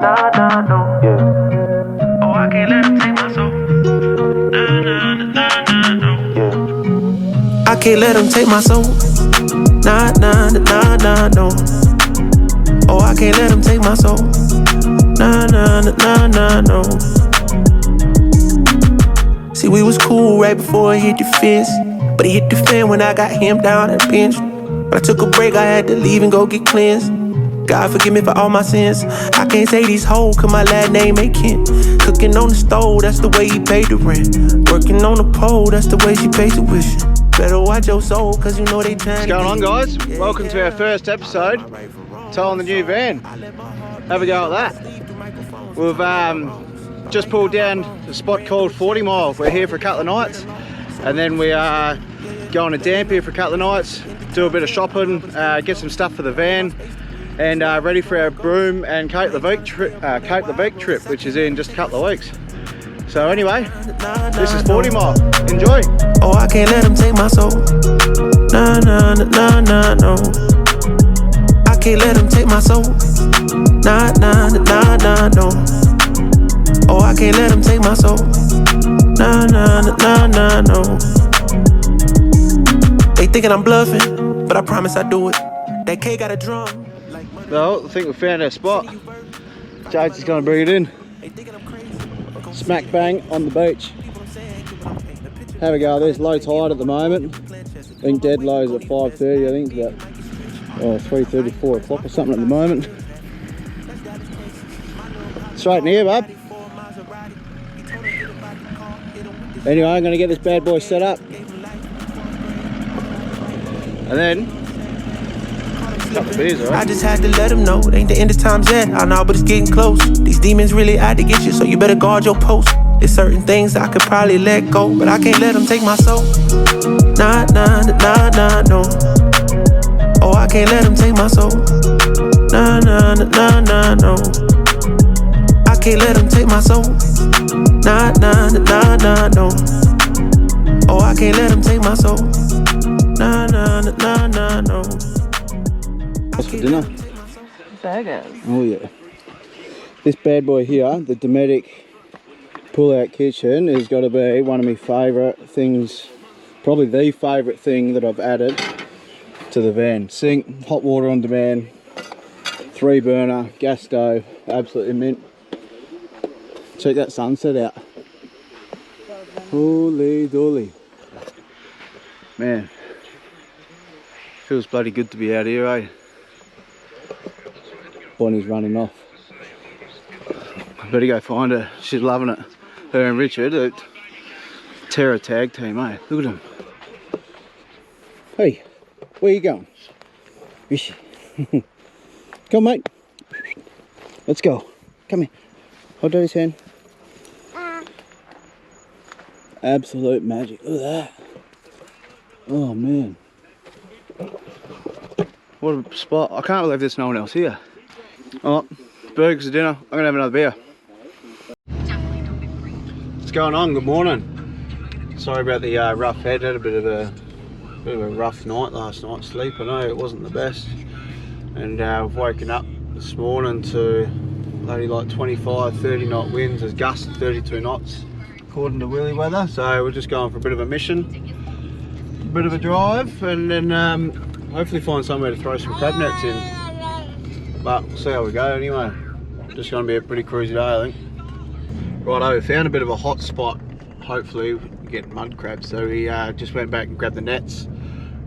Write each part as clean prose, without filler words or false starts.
nah, nah, no. Yeah. Oh, I can't let him take my soul. Nah, nah, nah, nah, no. Yeah. I can't let him take my soul. Nah, nah, nah, nah, no. Oh, I can't let him take my soul. Nah, nah, nah, nah, no. See, we was cool right before he hit the fence, but he hit the fan when I got him down at the bench. When I took a break, I had to leave and go get cleansed. God forgive me for all my sins. I can't say these hoes, cause my last name ain't Kent. Cooking on the stove, that's the way he paid the rent. Working on the pole, that's the way she paid tuition. Better watch your soul, cause you know they trying to. What's going on, guys? Welcome to our first episode, towing the new van. Have a go at that. We've just pulled down a spot called 40 Mile. We're here for a couple of nights, and then we are going to Dampier for a couple of nights, do a bit of shopping, get some stuff for the van, and ready for our Broome and Cape Leveque trip, which is in just a couple of weeks. So anyway, this is 40 Mile. Enjoy. Oh, I can't let him take my soul. Nah, nah, nah, nah, no. I can't let him take my soul. Nah, nah, nah, nah, no. Oh, I can't let him take my soul. Nah, nah, nah, nah, no. They thinking I'm bluffing, but I promise I do it. That K got a drum. Well, I think we found our spot. Jade's is going to bring it in. Smack bang on the beach. Have a go. There's low tide at the moment. I think dead low is at 5:30. I think it's about 3:30, 4 o'clock or something at the moment. Straight in here, bub. Anyway, I'm going to get this bad boy set up, and then a couple of beers, all right? I just had to let him know it ain't the end of times yet. I know, but it's getting close. These demons really out to get you, so you better guard your post. There's certain things I could probably let go, but I can't let them take my soul. Nah, nah, nah, nah, no. Oh, I can't let them take my soul. Nah, nah, nah, nah, no. I can't let them take my soul. Nah, nah, nah, nah, no. Oh, I can't let them take my soul. Nah, nah, nah, nah, no. What's for dinner? Burgers. Oh yeah. This bad boy here, the Dometic pull-out kitchen, has got to be one of my favourite things, probably the favourite thing that I've added to the van. Sink, hot water on demand, 3 burner, gas stove, absolutely mint. Check that sunset out. Holy dolly. Man, feels bloody good to be out here, eh? Bonnie's running off. I better go find her. She's loving it. Her and Richard, a terror tag team, eh? Look at them. Hey, where you going? Come, mate. Let's go. Come here. Hold Daddy's hand. Absolute magic. Look at that. Oh man. What a spot. I can't believe there's no one else here. Oh, burgers for dinner. I'm gonna have another beer. What's going on? Good morning. Sorry about the rough head. Had a bit of a rough night last night. Sleep, I know it wasn't the best, and I've woken up this morning to only like 25, 30 knot winds. There's gusts of 32 knots according to Willy Weather. So we're just going for a bit of a mission, a bit of a drive, and then hopefully find somewhere to throw some crab nets in. But we'll see how we go anyway. Just going to be a pretty cruisy day, I think. Righto, we found a bit of a hot spot. Hopefully we get mud crabs. So we just went back and grabbed the nets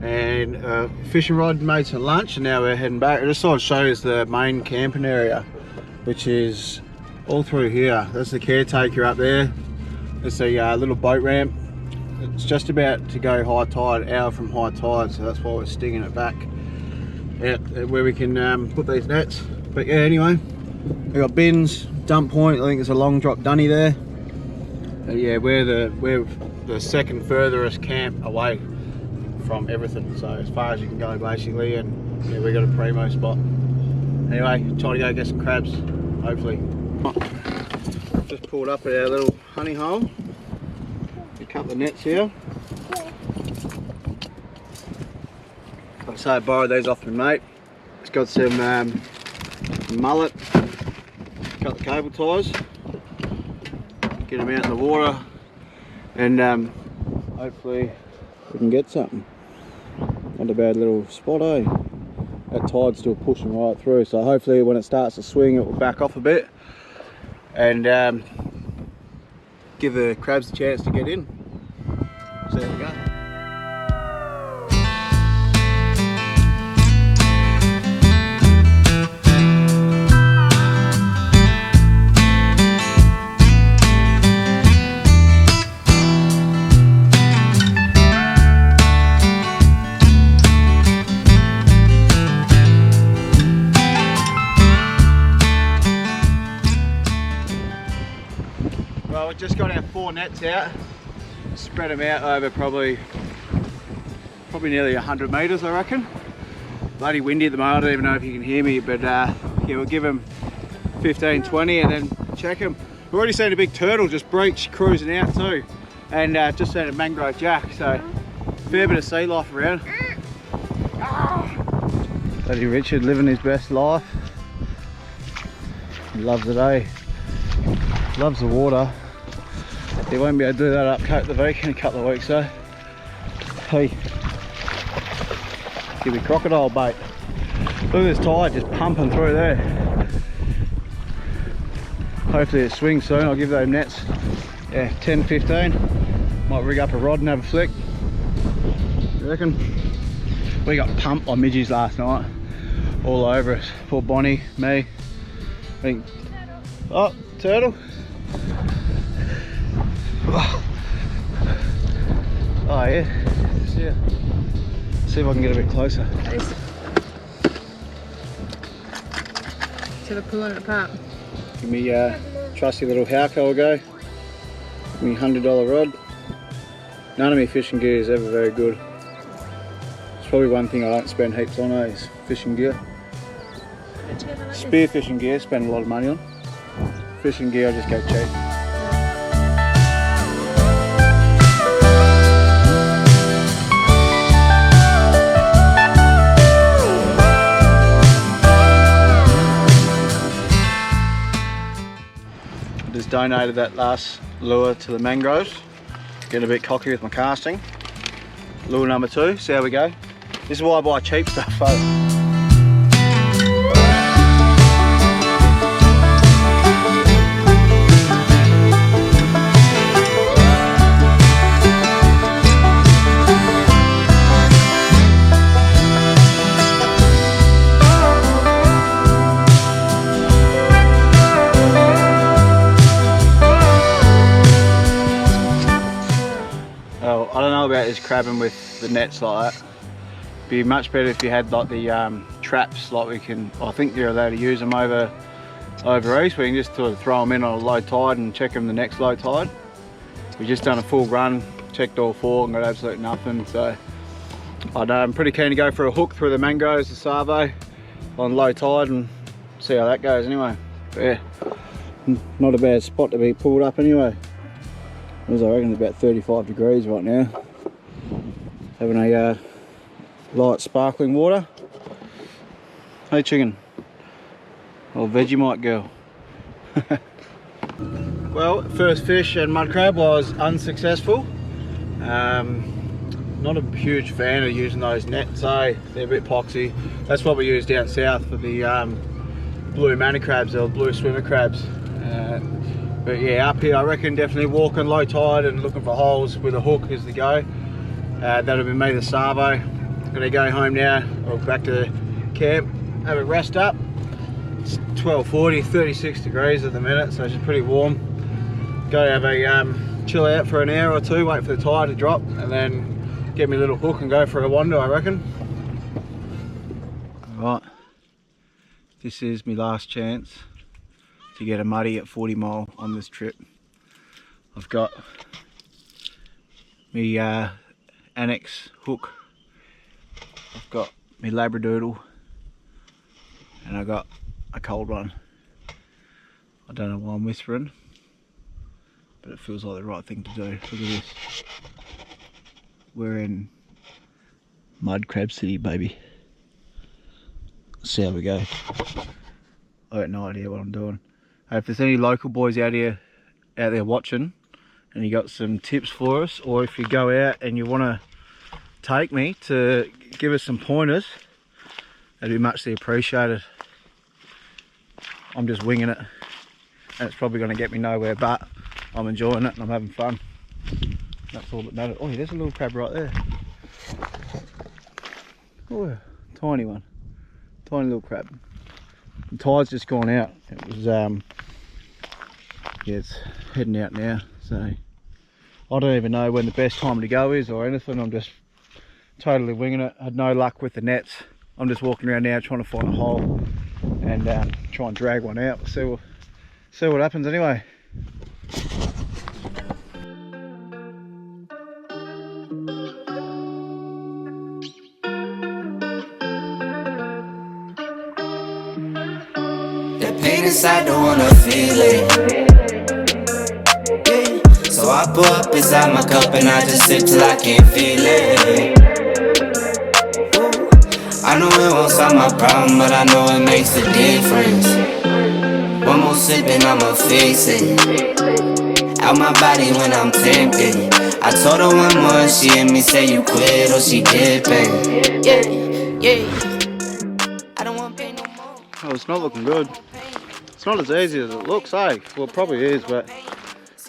and fishing rod, made some lunch, and now we're heading back. I just thought I'd show you the main camping area, which is all through here. That's the caretaker up there. There's a little boat ramp. It's just about to go high tide, an hour from high tide, so that's why we're stinging it back out where we can put these nets. But yeah, anyway, we got bins, dump point. I think there's a long drop dunny there. Yeah, we're the second furthest camp away from everything, so as far as you can go basically, and yeah, we got a primo spot. Anyway, trying to go get some crabs, hopefully. Just pulled up at our little honey hole. A couple of nets here. Like I say, I borrowed these off my mate. It's got some mullet, cut the cable ties, get them out in the water, and hopefully we can get something. Not a bad little spot, eh? That tide's still pushing right through, so hopefully when it starts to swing it will back off a bit and give the crabs a chance to get in. So there we go. Well, we just got our 4 nets out, spread them out over probably nearly 100 metres, I reckon. Bloody windy at the moment, I don't even know if you can hear me, but yeah, we'll give them 15, 20 and then check them. We've already seen a big turtle just breach cruising out too, and just seen a mangrove jack, so fair bit of sea life around. Bloody Richard living his best life. He loves it, eh? Loves the water. He won't be able to do that up Cape the Beak in a couple of weeks though. Hey, give me crocodile bait. Look at this tide just pumping through there. Hopefully it swings soon. I'll give those nets 10, 15. Might rig up a rod and have a flick. You reckon? We got pumped by midges last night. All over us. Poor Bonnie, me. I think. Oh, turtle. Oh yeah, see if I can get a bit closer. So they're pulling it apart. Give me trusty little Hauko a go. Give me $100 rod. None of my fishing gear is ever very good. It's probably one thing I don't spend heaps on is fishing gear. Spear fishing gear, spend a lot of money on. Fishing gear I just go cheap. Just donated that last lure to the mangroves. Getting a bit cocky with my casting. Lure number 2, see how we go. This is why I buy cheap stuff, folks. I don't know about this crabbing with the nets like that. Be much better if you had like the traps, like we can. I think you're allowed to use them over east. We can just sort of throw them in on a low tide and check them the next low tide. We just done a full run, checked all 4 and got absolutely nothing. So I'm pretty keen to go for a hook through the mangroves, the Savo, on low tide and see how that goes anyway. But yeah, not a bad spot to be pulled up anyway. As I reckon it's about 35 degrees right now. Having a light sparkling water. Hey chicken. Or Vegemite girl. Well, first fish and mud crab was unsuccessful. Not a huge fan of using those nets, so they're a bit poxy. That's what we use down south for the blue manna crabs or blue swimmer crabs. But yeah, up here I reckon definitely walking low tide and looking for holes with a hook is the go. That'll be me, the Savo. Gonna go home now, or back to camp, have a rest up. It's 12:40, 36 degrees at the minute, so it's pretty warm. Go have a chill out for an hour or 2, wait for the tide to drop, and then get me a little hook and go for a wander, I reckon. Right, this is my last chance to get a muddy at 40 mile on this trip. I've got my Annex hook, I've got my Labradoodle, and I got a cold one. I don't know why I'm whispering, but it feels like the right thing to do. Look at this. We're in Mud Crab City, baby. Let's see how we go. I got no idea what I'm doing. If there's any local boys out there watching and you got some tips for us, or if you go out and you want to take me to give us some pointers, that'd be muchly appreciated. I'm just winging it and it's probably going to get me nowhere, but I'm enjoying it and I'm having fun. That's all that matters. Oh, there's a little crab right there. Oh, tiny one. Tiny little crab. The tide's just gone out. It was yeah, it's heading out now, so I don't even know when the best time to go is or anything. I'm just totally winging it. I had no luck with the nets. I'm just walking around now trying to find a hole and try and drag one out. We'll see what happens anyway. I don't wanna feel it. Yeah. So I pour up inside my cup and I just sip till I can't feel it. Ooh. I know it won't solve my problem, but I know it makes a difference. One more sip and I'ma fix it. Out my body when I'm tempted. I told her one more, she heard me say you quit or she dipping. Yeah, yeah. I don't want pain no more. Oh, it's not looking good. It's not as easy as it looks, eh? Well, it probably is, but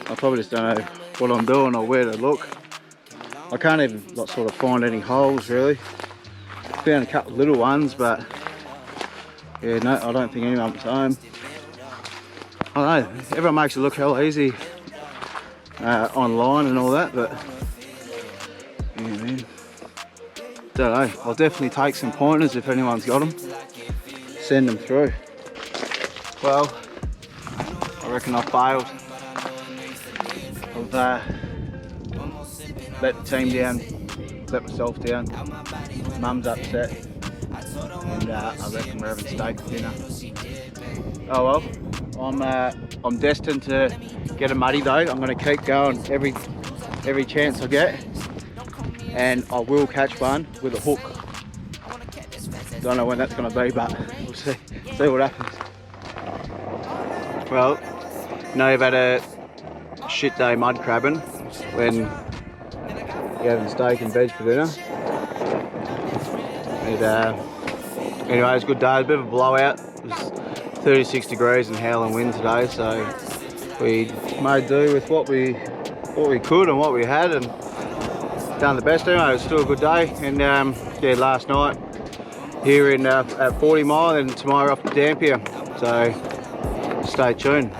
I probably just don't know what I'm doing or where to look. I can't even sort of find any holes really. Found a couple of little ones, but yeah, no, I don't think anyone's home. I don't know, everyone makes it look hell easy online and all that, but yeah, man, don't know. I'll definitely take some pointers if anyone's got them. Send them through. Well, I reckon I failed. I've let the team down, let myself down. Mum's upset, and I reckon we're having steak for dinner. Oh well, I'm destined to get a muddy though. I'm going to keep going every chance I get, and I will catch one with a hook. Don't know when that's going to be, but we'll see what happens. Well, you know you've had a shit day mud crabbing when you're having steak and veg for dinner. And, anyway, it was a good day. It was a bit of a blowout. It was 36 degrees and howling wind today, so we made do with what we could and what we had, and done the best anyway. It was still a good day. And yeah, last night here in at 40 Mile, and tomorrow off to Dampier. So stay tuned.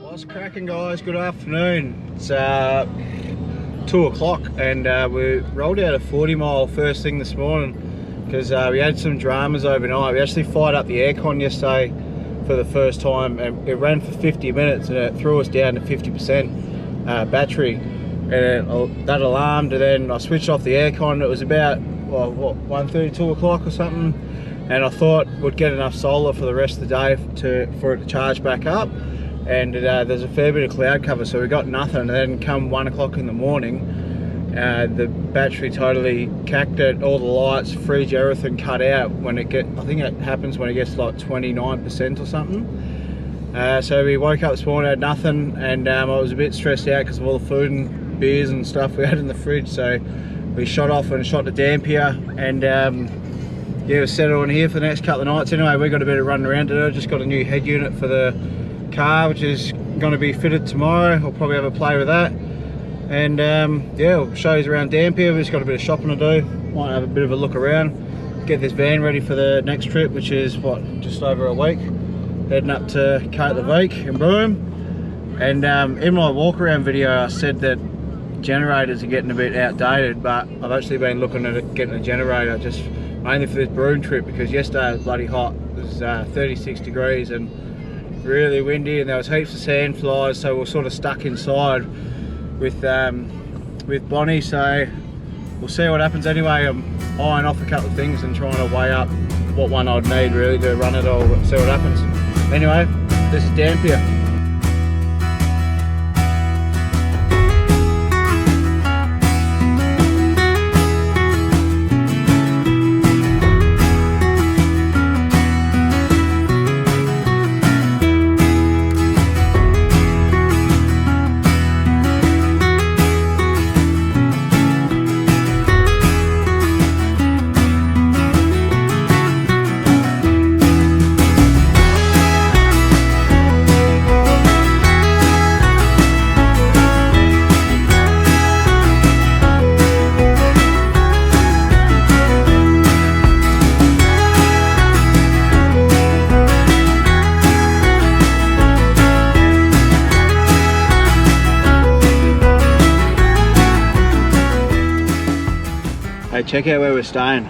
What's cracking, guys? Good afternoon. It's 2 o'clock and we rolled out a 40 Mile first thing this morning because we had some dramas overnight. We actually fired up the aircon yesterday for the first time, and it ran for 50 minutes and it threw us down to 50% battery, and that alarmed, and then I switched off the aircon. It was about, well, what, 1:30, 2 o'clock or something, and I thought we'd get enough solar for the rest of the day for it to charge back up, and there's a fair bit of cloud cover, so we got nothing. And then come 1 o'clock in the morning, the battery totally cacked it, all the lights, fridge, everything cut out when it I think it happens when it gets like 29% or something. So we woke up this morning, had nothing, and I was a bit stressed out because of all the food and beers and stuff we had in the fridge. So we shot off and shot to Dampier, and yeah, we're settled in here for the next couple of nights. Anyway, we got a bit of running around today. Just got a new head unit for the car, which is going to be fitted tomorrow. I'll probably have a play with that. And yeah, we'll show you around Dampier. We've just got a bit of shopping to do. Might have a bit of a look around, get this van ready for the next trip, which is what, just over a week. Heading up to Cape Leveque in Broome. And in my walk around video I said that generators are getting a bit outdated, but I've actually been looking at getting a generator just mainly for this Broome trip, because yesterday was bloody hot. It was 36 degrees and really windy, and there was heaps of sand flies, so we're sort of stuck inside with Bonnie. So we'll see what happens. Anyway, I'm eyeing off a couple of things and trying to weigh up what one I'd need really to run it, or see what happens. Anyway, this is Dampier. check out where we're staying.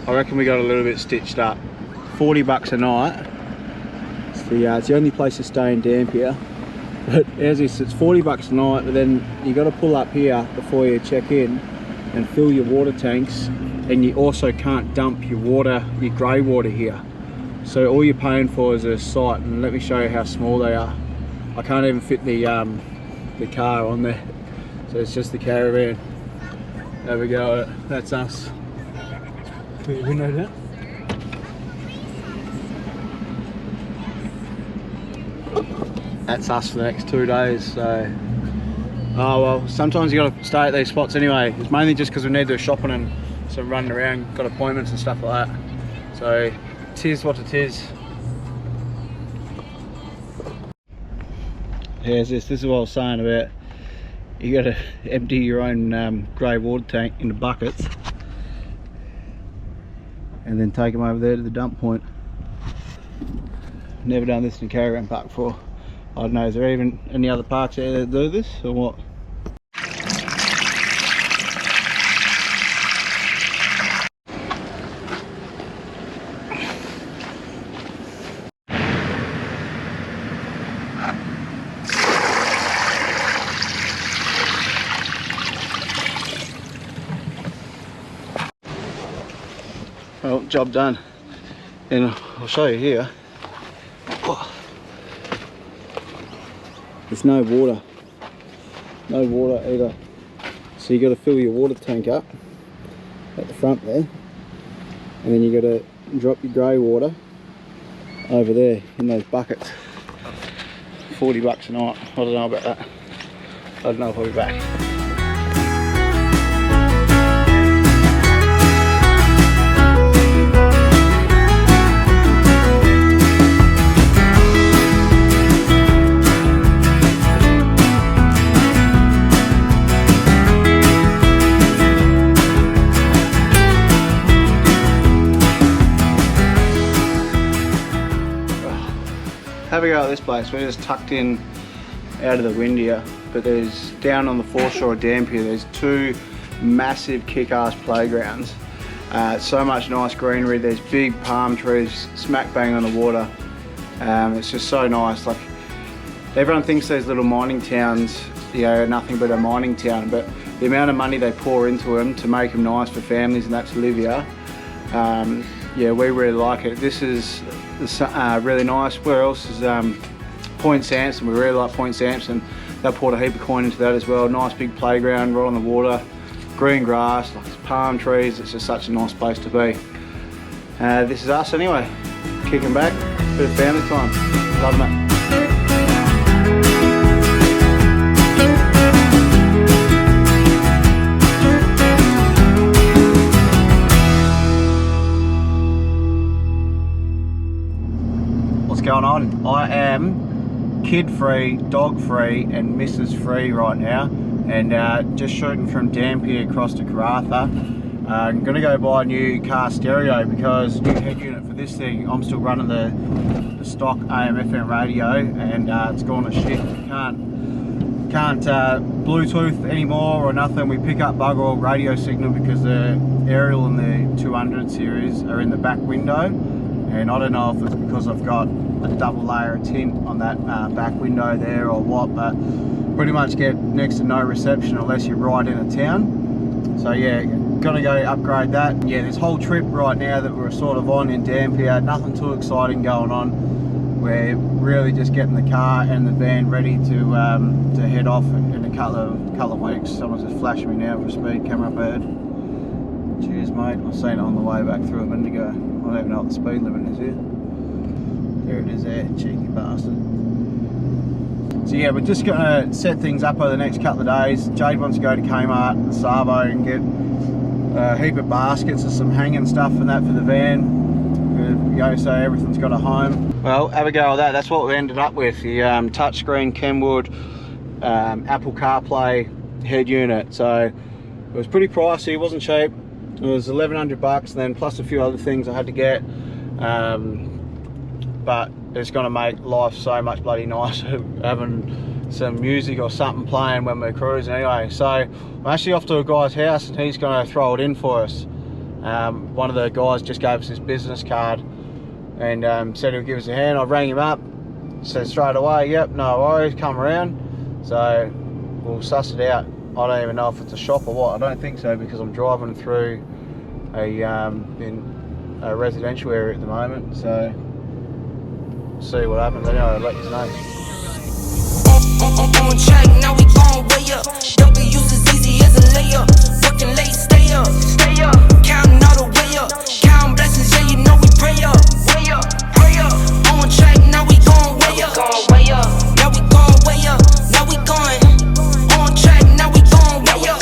I reckon we got a little bit stitched up. 40 bucks a night. It's the only place to stay in Dampier. But as this, it's 40 bucks a night, but then you got to pull up here before you check in and fill your water tanks, and you also can't dump your water, your grey water here. So all you're paying for is a site, and let me show you how small they are. I can't even fit the car on there, so it's just the Caravan. There we go, that's us. Put your window down. That's us for the next 2 days, so... Oh well, sometimes you gotta stay at these spots anyway. It's mainly just because we need to do shopping and some running around, got appointments and stuff like that. So, tis what it is. Here's this is what I was saying about, you gotta empty your own grey water tank into buckets and then take them over there to the dump point. Never done this in a caravan park before. I don't know, is there even any other parks out there that do this or what? Well, job done. And I'll show you here. There's no water either, so you got to fill your water tank up at the front there, and then you got to drop your grey water over there in those buckets. 40 bucks a night. I don't know about that. I don't know if I'll be back. Have a go at this place. We're just tucked in out of the wind here, but there's down on the foreshore of Dampier, there's 2 massive kick-ass playgrounds. So much nice greenery. There's big palm trees smack bang on the water. It's just so nice. Like, everyone thinks these little mining towns, you know, are nothing but a mining town, but the amount of money they pour into them to make them nice for families and that to live here, yeah, we really like it. This is really nice. Where else is Point Sampson? We really like Point Sampson. They poured a heap of coin into that as well. Nice big playground right on the water, green grass, like palm trees. It's just such a nice place to be. This is us anyway, kicking back, bit of family time. Loving it. Going on. I am kid free, dog free and missus free right now, and just shooting from Dampier across to Caravan. I'm going to go buy a new car stereo because new head unit for this thing, I'm still running the stock AM FM radio, and it's gone to shit. Can't Bluetooth anymore or nothing. We pick up bugger all radio signal because the aerial and the 200 series are in the back window, and I don't know if it's because I've got a double layer of tint on that back window there or what, but pretty much get next to no reception unless you're right in a town. So yeah, gonna go upgrade that. Yeah, this whole trip right now that we're sort of on in Dampier, nothing too exciting going on. We're really just getting the car and the van ready to head off in a couple of weeks. Someone's just flashing me now for a speed camera up ahead. Cheers mate, I've seen it on the way back through a minute ago. I don't even know what the speed limit is here. There it is there, cheeky bastard. So yeah, we're just going to set things up over the next couple of days. Jade wants to go to Kmart and Savo and get a heap of baskets and some hanging stuff and that for the van. You know, so everything's got a home. Well, have a go at that. That's what we ended up with. The touchscreen Kenwood Apple CarPlay head unit. So it was pretty pricey, it wasn't cheap. It was 1,100 bucks, and then plus a few other things I had to get. But it's going to make life so much bloody nicer having some music or something playing when we're cruising anyway. So I'm actually off to a guy's house and he's going to throw it in for us. One of the guys just gave us his business card and said he'll give us a hand. I rang him up, said straight away, yep, no worries, come around. So we'll suss it out. I don't even know if it's a shop or what. I don't think so, because I'm driving through in a residential area at the moment. So we'll see what happens. Anyway, I'll let you know. On track, now we gon' way up. W's as easy as a layup. Working late, stay up. Counting all the way up. Counting blessings, yeah, you know we pray up. Pray up. On track, now we gon' way up. Now we gon' way up. Now we going. On track, now we gon' way up.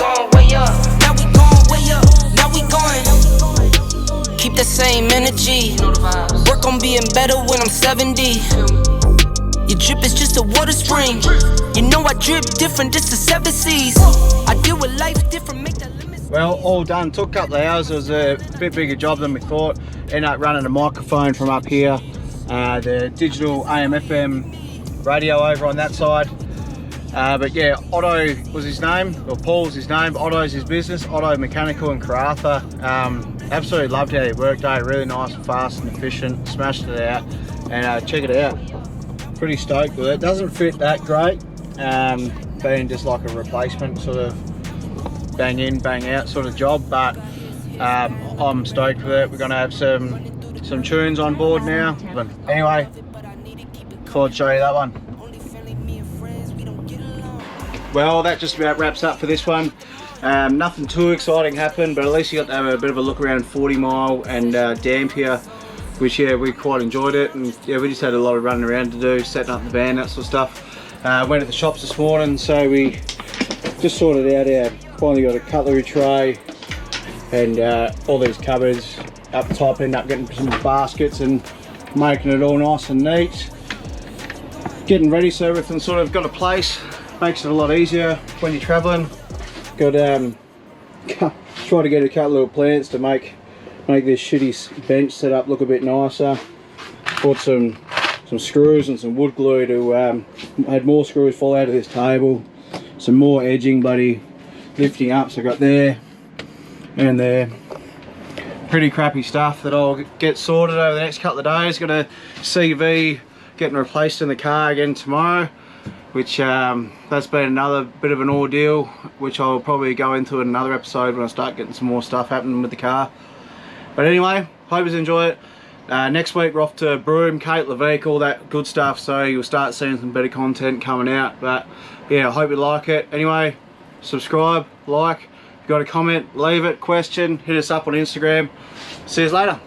Now we gon' way up. Now we going. Keep the same energy. Work on being better when I'm 70. Your drip is just a water spring. You know I drip different, just the 7 seas. I deal with life different, make that limits. Well, all done. Took a couple of hours. It was a bit bigger job than we thought. Ended up running a microphone from up here, the digital AM/FM radio over on that side. But yeah, Otto was his name, or Paul's his name. Otto's his business, Otto Mechanical in Caravan. Absolutely loved how he worked. Really nice and fast and efficient. Smashed it out, and check it out. Pretty stoked with it. Doesn't fit that great, being just like a replacement sort of bang in, bang out sort of job, but I'm stoked with it. We're going to have some tunes on board now. But anyway, thought I'd show you that one. Well, that just about wraps up for this one. Nothing too exciting happened, but at least you got to have a bit of a look around 40 Mile and Dampier, which yeah, we quite enjoyed it, and yeah, we just had a lot of running around to do, setting up the van, that sort of stuff. Went to the shops this morning, so we just sorted out finally got a cutlery tray and all these cupboards up the top. End up getting some baskets and making it all nice and neat, getting ready so everything sort of got a place. Makes it a lot easier when you're traveling. Got try to get a couple of plants to make this shitty bench setup look a bit nicer. Bought some screws and some wood glue to had more screws fall out of this table. Some more edging buddy lifting up, so I got there and there. Pretty crappy stuff that I'll get sorted over the next couple of days. Got a CV getting replaced in the car again tomorrow, which that's been another bit of an ordeal, which I'll probably go into in another episode when I start getting some more stuff happening with the car. But anyway, hope you enjoy it. Next week we're off to Broome, Cape Leveque, all that good stuff, so you'll start seeing some better content coming out. But yeah, I hope you like it. Anyway, subscribe, like, if you've got a comment, leave it, question, hit us up on Instagram. See you later.